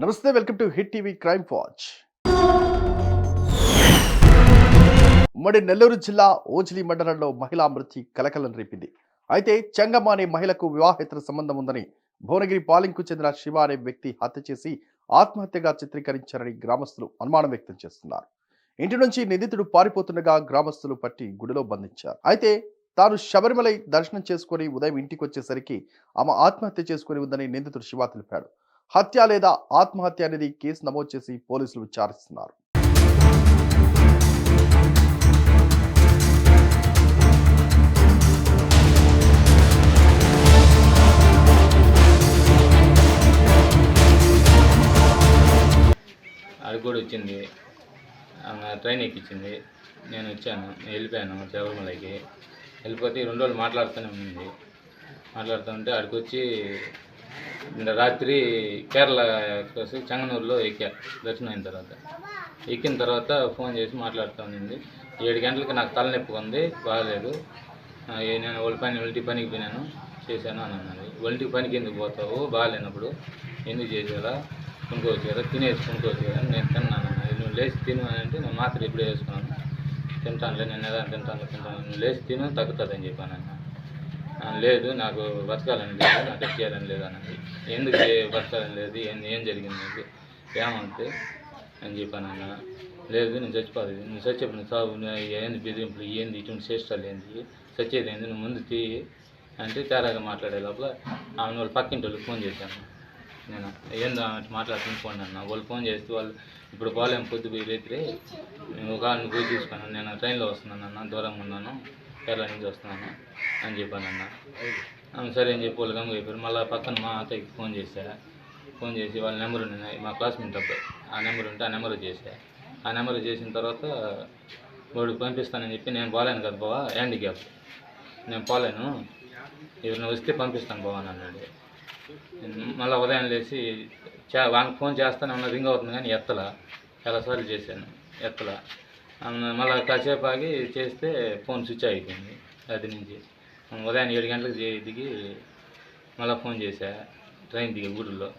నమస్తే, welcome to hit TV crime watch. ఉమ్మడి నెల్లూరు జిల్లా ఓజిలి మండలంలో మహిళా మృతి కలకలం రేపింది. అయితే చెంగమ్మ అనే మహిళకు వివాహేతర సంబంధం ఉందని భువనగిరి పాలింగ్కు చెందిన శివ అనే వ్యక్తి హత్య చేసి ఆత్మహత్యగా చిత్రీకరించారని గ్రామస్తులు అనుమానం వ్యక్తం చేస్తున్నారు. ఇంటి నుంచి నిందితుడు పారిపోతుండగా గ్రామస్తులు పట్టి గుడిలో బంధించారు. అయితే తాను శబరిమలై దర్శనం చేసుకుని ఉదయం ఇంటికి వచ్చేసరికి ఆమె ఆత్మహత్య చేసుకుని ఉందని నిందితుడు శివ తెలిపాడు. హత్య లేదా ఆత్మహత్య అనేది కేసు నమోదు చేసి పోలీసులు విచారిస్తున్నారు. అది కూడా వచ్చింది. ఆమె ట్రైన్ ఎక్కించింది. నేను వచ్చాను, వెళ్ళిపోయాను శబరిమలైకి. వెళ్ళిపోతే 2 రోజులు మాట్లాడుతూనే ఉంది. మాట్లాడుతుంటే అక్కడికి వచ్చి రాత్రి కేరళ ఎక్స్ప్రెస్ చెంగనూరులో ఎక్కా. దర్శనం అయిన తర్వాత ఎక్కిన తర్వాత ఫోన్ చేసి మాట్లాడుతూ ఉంది. 7 గంటలకి నాకు తలనొప్పి ఉంది, బాగాలేదు, నేను ఒంటి పనికి పోయినాను, చేశాను అని అన్నది. ఒంటి పనికి ఎందుకు పోతావు, బాగాలేనప్పుడు ఎందుకు చేసేలా, కొనుక్కోవచ్చు కదా, తినేసి కొనుక్కోవచ్చు కదా. నేను తిన్నాను. నువ్వు లేచి తిను అని అంటే నేను మాత్రం ఇప్పుడే వేసుకున్నాను, తింటానులే, నేను ఏదైనా తింటాను, నువ్వు లేచి తిను తగ్గుతుంది అని చెప్పాను. లేదు, నాకు బతకాలని లేదు, నాకు చేయాలని లేదు అన్నది. ఎందుకు బతకాలని లేదు, ఏం జరిగింది నీకు, ఏమంటే అని చెప్పానన్న. లేదు, నేను చచ్చిపోతుంది, నువ్వు చచ్చేప్పుడు నువ్వు సాగు, ఏంది బెదిరింపులు, ఏంది ఇటువంటి చేష్టాలు, ఏంది చచ్చేది ఏంది, నువ్వు ముందు తీ అంటే తేడాగా మాట్లాడే లోపల ఆమె వాళ్ళు పక్కింటి వాళ్ళకి ఫోన్ చేశాను. నేను ఏందో మాట్లాడుతున్న ఫోన్ అన్న. వాళ్ళు ఫోన్ చేస్తే వాళ్ళు ఇప్పుడు బాలేం, పొద్దు పోయి రేత్రి ఒక నువ్వు పోయి చూసుకున్నాను, నేను ట్రైన్లో వస్తున్నాను అన్న, దూరంగా ఉన్నాను, కేరళ నుంచి వస్తున్నాను అని చెప్పానన్న. సరే అని చెప్పి వాళ్ళు గమ్ముగా అయిపోయారు. మళ్ళీ పక్కన మా అత్తయ్యకి ఫోన్ చేసి వాళ్ళ నెంబర్ ఉన్నాయి, మా క్లాస్మేట్ అబ్బాయి, ఆ నెంబర్ ఉంటే ఆ నెంబర్ చేశా. ఆ నెంబర్ చేసిన తర్వాత వాడు పంపిస్తానని చెప్పి, నేను పోలేను కదా బావా, హ్యాండిక్యాప్, నేను పోలేను, ఎవరిని వస్తే పంపిస్తాను బావా అని అన్నాడు. మళ్ళీ ఉదయం లేచి వాళ్ళకి ఫోన్ చేస్తానే ఉన్న, రింగ్ అవుతుంది కానీ ఎత్తలా. చాలాసార్లు చేశాను, ఎత్తలా. మళ్ళీ కాసేపు ఆగి చేస్తే ఫోన్ స్విచ్ అయిపోయింది. అది నుంచి ఉదయం 7 గంటలకు దిగి మళ్ళీ ఫోన్ చేశా, ట్రైన్ దిగి గుడిలో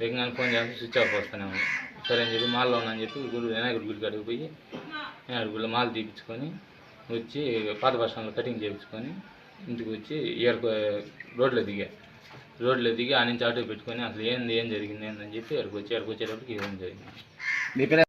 దిగగానే ఫోన్ చేస్తే స్విచ్ ఆఫ్ వస్తూనే ఉంది. సరే అని చెప్పి మాల్లో ఉన్నాను చెప్పి వినాయకుడి గుడి కాడికి పోయి వినాయకుడి గుడిలో మాల తీపించుకొని వచ్చి పాత బస్ స్టాండ్లో కటింగ్ చేయించుకొని ఇంటికి వచ్చి రోడ్లో దిగి ఆ నుంచి ఆటో పెట్టుకొని అసలు ఏం జరిగింది ఏందని చెప్పి అక్కడికి వచ్చేటప్పటికి ఏం జరిగింది.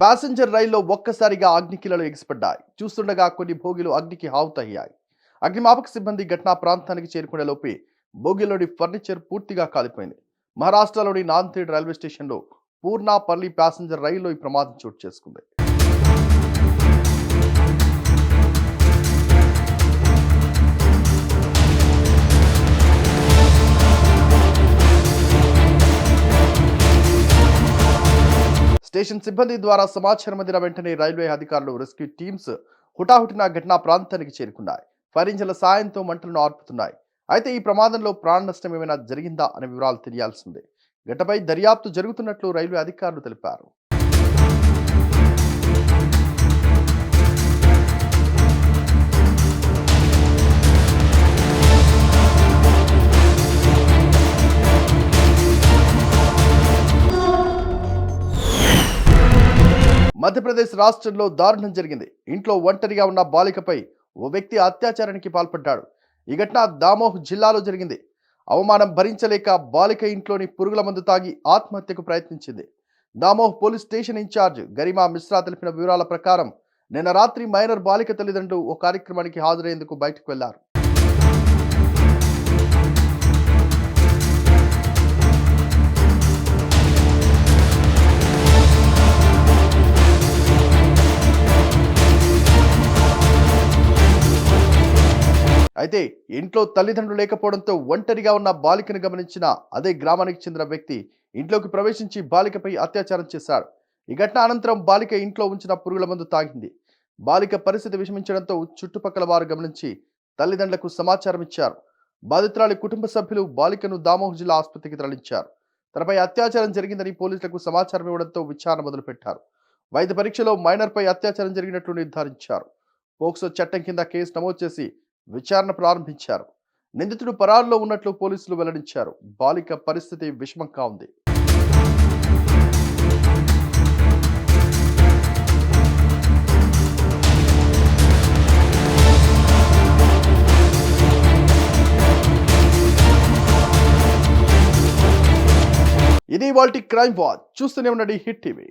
ప్యాసింజర్ రైల్లో ఒక్కసారిగా అగ్నికిలలు ఎగిసిపడ్డాయి. చూస్తుండగా కొన్ని భోగిలు అగ్నికి ఆవుతయ్యాయి. అగ్నిమాపక సిబ్బంది ఘటనా ప్రాంతానికి చేరుకునే లోపే భోగిలోని ఫర్నిచర్ పూర్తిగా కాలిపోయింది. మహారాష్ట్రలోని నాందేడ్ రైల్వే స్టేషన్లో పూర్ణాపల్లి ప్యాసింజర్ రైల్లో ఈ ప్రమాదం చోటు చేసుకుంది. స్టేషన్ సిబ్బంది ద్వారా సమాచారం అందిన వెంటనే రైల్వే అధికారులు, రెస్క్యూ టీమ్స్ హుటాహుటిన ఘటనా ప్రాంతానికి చేరుకున్నాయి. ఫైర్ ఇంజిన్ల సాయంతో మంటలను ఆర్పుతున్నాయి. అయితే ఈ ప్రమాదంలో ప్రాణ నష్టం ఏమైనా జరిగిందా అనే వివరాలు తెలియాల్సిందే. ఘటనపై దర్యాప్తు జరుగుతున్నట్లు రైల్వే అధికారులు తెలిపారు. మధ్యప్రదేశ్ రాష్ట్రంలో దారుణం జరిగింది. ఇంట్లో ఒంటరిగా ఉన్న బాలికపై ఓ వ్యక్తి అత్యాచారానికి పాల్పడ్డాడు. ఈ ఘటన దామోహ్ జిల్లాలో జరిగింది. అవమానం భరించలేక బాలిక ఇంట్లోని పురుగుల మందు తాగి ఆత్మహత్యకు ప్రయత్నించింది. Damoh police station incharge Garima Mishra తెలిపిన వివరాల ప్రకారం నిన్న రాత్రి మైనర్ బాలిక తల్లిదండ్రులు ఓ కార్యక్రమానికి హాజరయ్యేందుకు బయటకు వెళ్లారు. అయితే ఇంట్లో తల్లిదండ్రులు లేకపోవడంతో ఒంటరిగా ఉన్న బాలికను గమనించిన అదే గ్రామానికి చెందిన వ్యక్తి ఇంట్లోకి ప్రవేశించి బాలికపై అత్యాచారం చేశాడు. ఈ ఘటన అనంతరం బాలిక ఇంట్లో ఉంచిన పురుగుల మందు తాగింది. బాలిక పరిస్థితి విషమించడంతో చుట్టుపక్కల వారు గమనించి తల్లిదండ్రులకు సమాచారం ఇచ్చారు. బాధితురాలి కుటుంబ సభ్యులు బాలికను దామోహ్ జిల్లా ఆసుపత్రికి తరలించారు. తనపై అత్యాచారం జరిగిందని పోలీసులకు సమాచారం ఇవ్వడంతో విచారణ మొదలుపెట్టారు. వైద్య పరీక్షలో మైనర్పై అత్యాచారం జరిగినట్లు నిర్ధారించారు. పోక్సో చట్టం కింద కేసు నమోదు చేసి విచారణ ప్రారంభించారు. నిందితుడు పరారులో ఉన్నట్లు పోలీసులు వెల్లడించారు. బాలిక పరిస్థితి విషమంగా ఉంది. ఇది ఇవాల్టి క్రైమ్ వాచ్. చూస్తూనే ఉండండి హిట్ టీవీ.